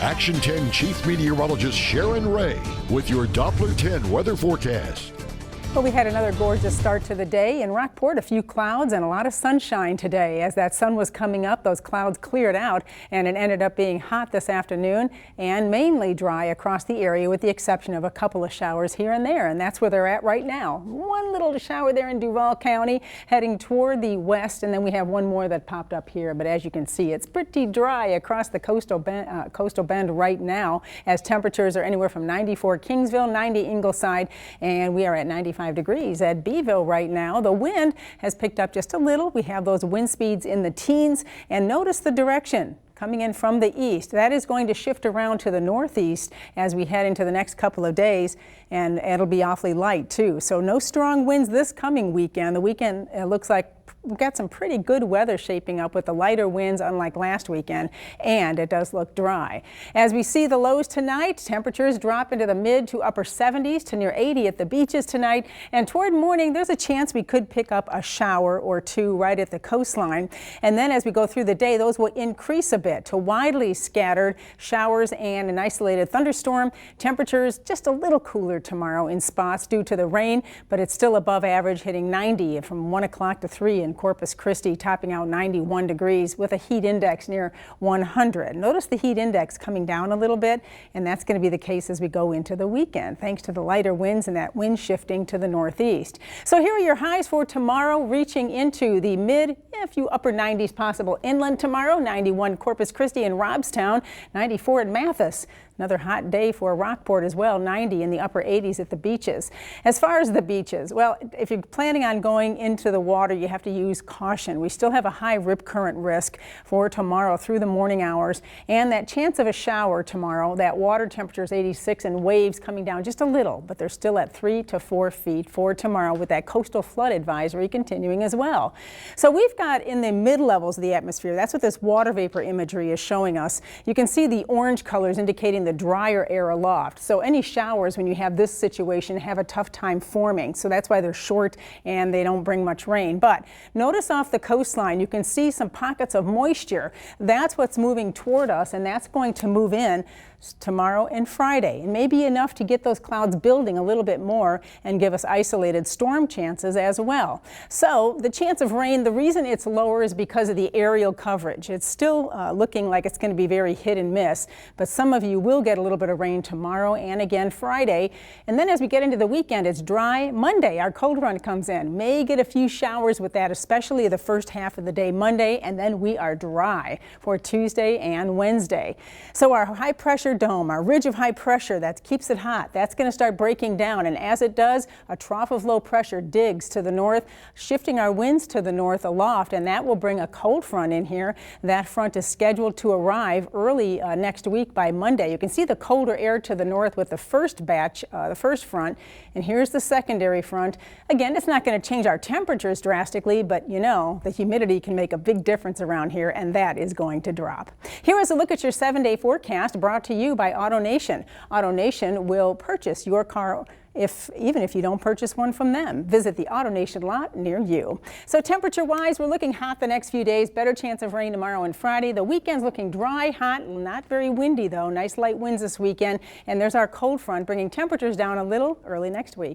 Action 10 Chief Meteorologist Sharon Ray with your Doppler 10 weather forecast. Well, we had another gorgeous start to the day. In Rockport, a few clouds and a lot of sunshine today. As that sun was coming up, those clouds cleared out and it ended up being hot this afternoon and mainly dry across the area with the exception of a couple of showers here and there. And that's where they're at right now. One little shower there in Duval County heading toward the west, and then we have one more that popped up here. But as you can see, it's pretty dry across the coastal bend right now, as temperatures are anywhere from 94 Kingsville, 90 Ingleside, and we are at 95 degrees at Beeville right now. The wind has picked up just a little. We have those wind speeds in the teens, and notice the direction coming in from the east. That is going to shift around to the northeast as we head into the next couple of days, and it'll be awfully light too. So no strong winds this coming weekend. The weekend looks like we've got some pretty good weather shaping up with the lighter winds, unlike last weekend, and it does look dry. As we see the lows tonight, temperatures drop into the mid to upper 70s to near 80 at the beaches tonight, and toward morning there's a chance we could pick up a shower or two right at the coastline. And then as we go through the day, those will increase a bit to widely scattered showers and an isolated thunderstorm. Temperatures just a little cooler tomorrow in spots due to the rain, but it's still above average, hitting 90 from 1 o'clock to 3 in Corpus Christi, topping out 91 degrees with a heat index near 100. Notice the heat index coming down a little bit, and that's going to be the case as we go into the weekend, thanks to the lighter winds and that wind shifting to the northeast. So here are your highs for tomorrow, reaching into the mid, a few upper 90s possible inland tomorrow. 91 Corpus Christi and Robstown, 94 at Mathis. Another hot day for Rockport as well, 90 in the upper 80s at the beaches. As far as the beaches, well, if you're planning on going into the water, you have to use caution. We still have a high rip current risk for tomorrow through the morning hours, and that chance of a shower tomorrow. That water temperature is 86 and waves coming down just a little, but they're still at 3 to 4 feet for tomorrow, with that coastal flood advisory continuing as well. So we've got in the mid levels of the atmosphere, that's what this water vapor imagery is showing us. You can see the orange colors indicating the drier air aloft. So any showers, when you have this situation, have a tough time forming. So that's why they're short and they don't bring much rain. But notice off the coastline, you can see some pockets of moisture. That's what's moving toward us, and that's going to move in tomorrow and Friday, and maybe enough to get those clouds building a little bit more and give us isolated storm chances as well. So the chance of rain, the reason it's lower is because of the aerial coverage. It's still looking like it's going to be very hit and miss, but some of you will get a little bit of rain tomorrow and again Friday. And then as we get into the weekend, it's dry. Monday, our cold front comes in. May get a few showers with that, especially the first half of the day Monday, and then we are dry for Tuesday and Wednesday. So our high pressure dome, our ridge of high pressure that keeps it hot, that's going to start breaking down, and as it does, a trough of low pressure digs to the north, shifting our winds to the north aloft, and that will bring a cold front in here. That front is scheduled to arrive early next week by Monday. You can see the colder air to the north with the first batch, the first front, and here's the secondary front. Again, it's not going to change our temperatures drastically, but you know, the humidity can make a big difference around here, and that is going to drop. Here is a look at your 7-day forecast brought to you by AutoNation. AutoNation will purchase your car even if you don't purchase one from them. Visit the AutoNation lot near you. So temperature-wise, we're looking hot the next few days. Better chance of rain tomorrow and Friday. The weekend's looking dry, hot, not very windy though. Nice light winds this weekend. And there's our cold front bringing temperatures down a little early next week.